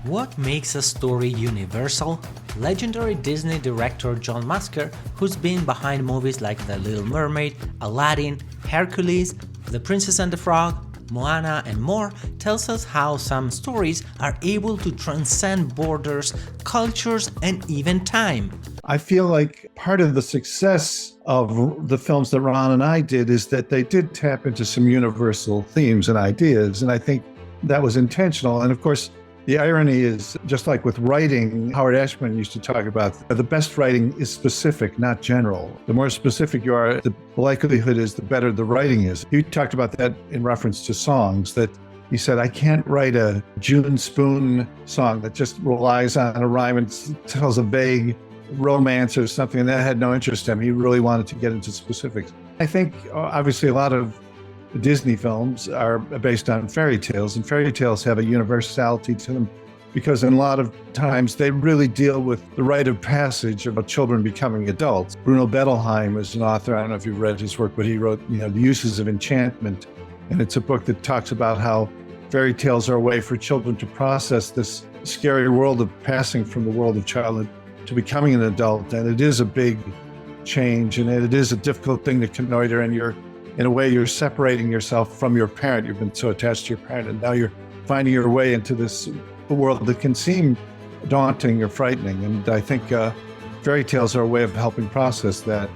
What makes a story universal? Legendary Disney director John Musker, who's been behind movies like The Little Mermaid, Aladdin, Hercules, The Princess and the Frog, Moana, and more, tells us how some stories are able to transcend borders, cultures, and even time. I feel like part of the success of the films that Ron and I did is that they did tap into some universal themes and ideas, and I think that was intentional. And of course, the irony is, just like with writing, Howard Ashman used to talk about, the best writing is specific, not general. The more specific you are, the likelihood is the better the writing is. You talked about that in reference to songs, that he said, I can't write a June Spoon song that just relies on a rhyme and tells a vague romance or something, and that had no interest in him. He really wanted to get into specifics. I think, obviously, a lot of Disney films are based on fairy tales, and fairy tales have a universality to them because in a lot of times they really deal with the rite of passage of children becoming adults. Bruno Bettelheim is an author. I don't know if you've read his work, but he wrote, The Uses of Enchantment. And it's a book that talks about how fairy tales are a way for children to process this scary world of passing from the world of childhood to becoming an adult. And it is a big change, and it is a difficult thing to connoiter, and in a way, you're separating yourself from your parent. You've been so attached to your parent, and now you're finding your way into this world that can seem daunting or frightening. And I think fairy tales are a way of helping process that.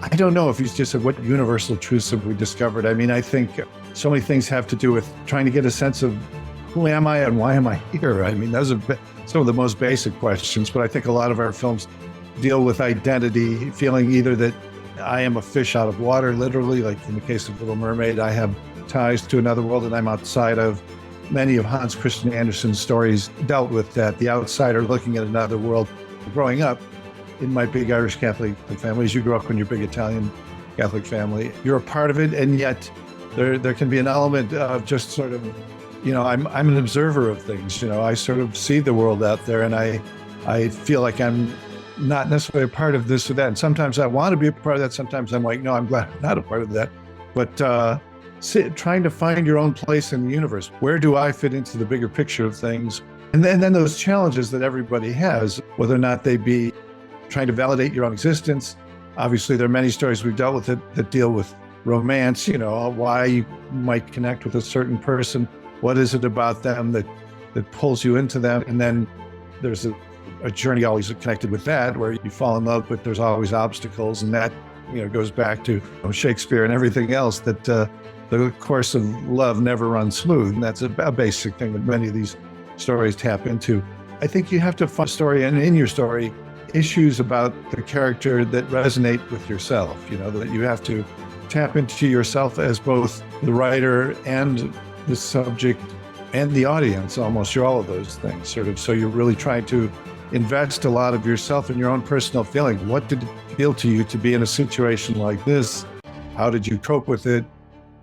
I don't know if you just said what universal truths have we discovered. I mean, I think so many things have to do with trying to get a sense of who am I and why am I here? I mean, those are some of the most basic questions, but I think a lot of our films deal with identity, feeling either that I am a fish out of water, literally, like in the case of Little Mermaid, I have ties to another world that I'm outside of. Many of Hans Christian Andersen's stories dealt with that, the outsider looking at another world. Growing up in my big Irish Catholic family, as you grew up in your big Italian Catholic family, you're a part of it, and yet there can be an element of just sort of, I'm an observer of things. I sort of see the world out there, and I feel like I'm not necessarily a part of this or that. And sometimes I want to be a part of that. Sometimes I'm like, no, I'm glad I'm not a part of that. But trying to find your own place in the universe. Where do I fit into the bigger picture of things? And then those challenges that everybody has, whether or not they be trying to validate your own existence. Obviously, there are many stories we've dealt with that deal with romance, why you might connect with a certain person. What is it about them that pulls you into them? And then there's a journey always connected with that, where you fall in love, but there's always obstacles. And that, goes back to Shakespeare and everything else, that the course of love never runs smooth. And that's a basic thing that many of these stories tap into. I think you have to find a story, and in your story, issues about the character that resonate with yourself, that you have to tap into yourself as both the writer and the subject and the audience. Almost, you're all of those things, sort of. So you're really trying to invest a lot of yourself in your own personal feeling. What did it feel to you to be in a situation like this? How did you cope with it?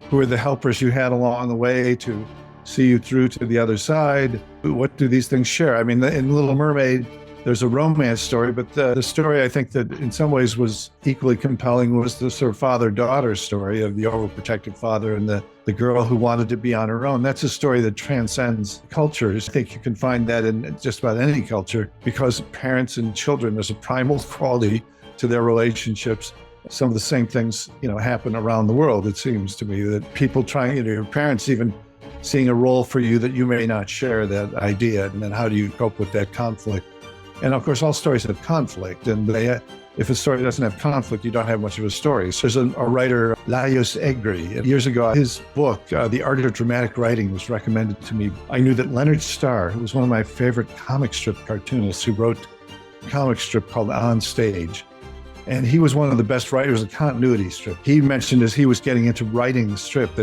Who are the helpers you had along the way to see you through to the other side? What do these things share? I mean, in Little Mermaid, there's a romance story, but the story I think that in some ways was equally compelling was the sort of father-daughter story of the overprotective father and the girl who wanted to be on her own. That's a story that transcends cultures. I think you can find that in just about any culture, because parents and children, there's a primal quality to their relationships. Some of the same things, happen around the world. It seems to me that people trying, your parents even seeing a role for you that you may not share that idea. And then how do you cope with that conflict? And of course, all stories have conflict, and if a story doesn't have conflict, you don't have much of a story. So there's a writer, Laios Egri. Years ago, his book, The Art of Dramatic Writing, was recommended to me. I knew that Leonard Starr, who was one of my favorite comic strip cartoonists, who wrote a comic strip called On Stage, and he was one of the best writers of continuity strip. He mentioned as he was getting into writing the strip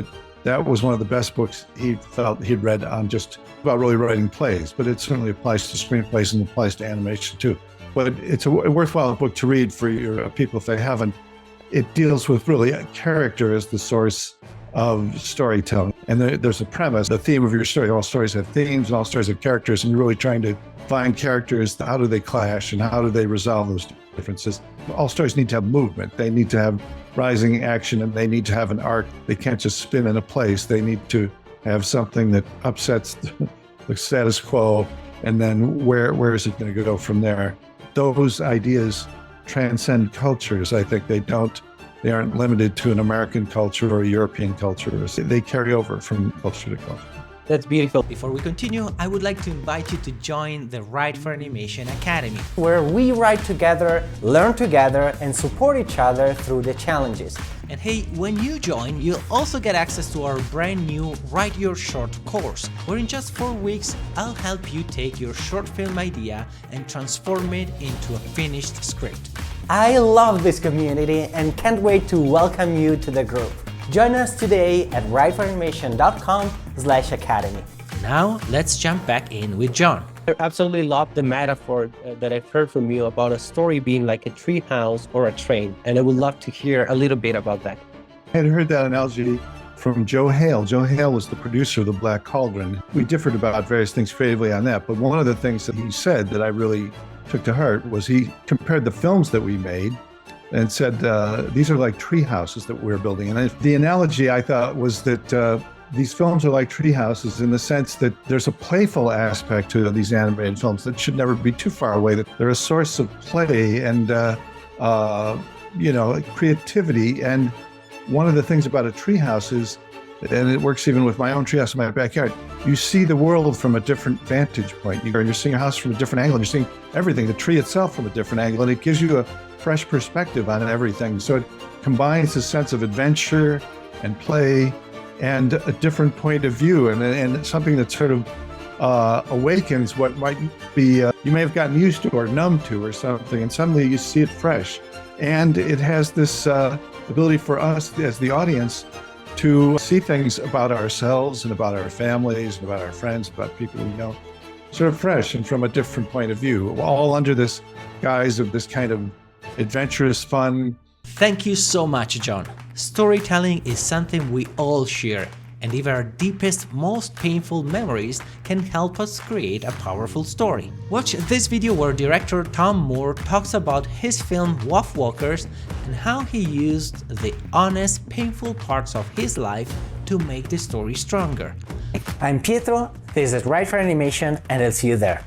that was one of the best books he felt he'd read on just about really writing plays, but it certainly applies to screenplays and applies to animation too. But it's a worthwhile book to read for your people if they haven't. It deals with really a character as the source of storytelling. And there's a premise, the theme of your story. All stories have themes and all stories have characters, and you're really trying to find characters. How do they clash and how do they resolve those differences? All stories need to have movement. They need to have rising action, and they need to have an arc. They can't just spin in a place. They need to have something that upsets the status quo And then where is it going to go from there? Those ideas transcend cultures. I think they aren't limited to an American culture or a European culture. They carry over from culture to culture. That's beautiful. Before we continue, I would like to invite you to join the Write for Animation Academy, Where we write together, learn together, and support each other through the challenges. And hey, when you join, you'll also get access to our brand new Write Your Short course, where in just 4 weeks, I'll help you take your short film idea and transform it into a finished script. I love this community and can't wait to welcome you to the group. Join us today at writeforanimation.com/academy. Now, let's jump back in with John. I absolutely love the metaphor that I've heard from you about a story being like a treehouse or a train, and I would love to hear a little bit about that. I had heard that analogy from Joe Hale. Joe Hale was the producer of The Black Cauldron. We differed about various things creatively on that, but one of the things that he said that I really took to heart was he compared the films that we made and said, these are like tree houses that we're building. And the analogy I thought was that these films are like tree houses in the sense that there's a playful aspect to these animated films that should never be too far away, that they're a source of play and, creativity. And one of the things about a tree house is, and it works even with my own treehouse in my backyard, you see the world from a different vantage point. You're seeing a house from a different angle. You're seeing everything, the tree itself from a different angle, and it gives you a fresh perspective on everything. So it combines a sense of adventure and play and a different point of view, and something that sort of awakens what might be, you may have gotten used to or numb to or something, and suddenly you see it fresh. And it has this ability for us as the audience to see things about ourselves and about our families and about our friends, about people we know, sort of fresh and from a different point of view, all under this guise of this kind of adventurous fun. Thank you so much, John. Storytelling is something we all share, and even our deepest, most painful memories can help us create a powerful story. Watch this video where director Tom Moore talks about his film Wolf Walkers and how he used the honest, painful parts of his life to make the story stronger. I'm Pietro, this is Write for Animation, and I'll see you there.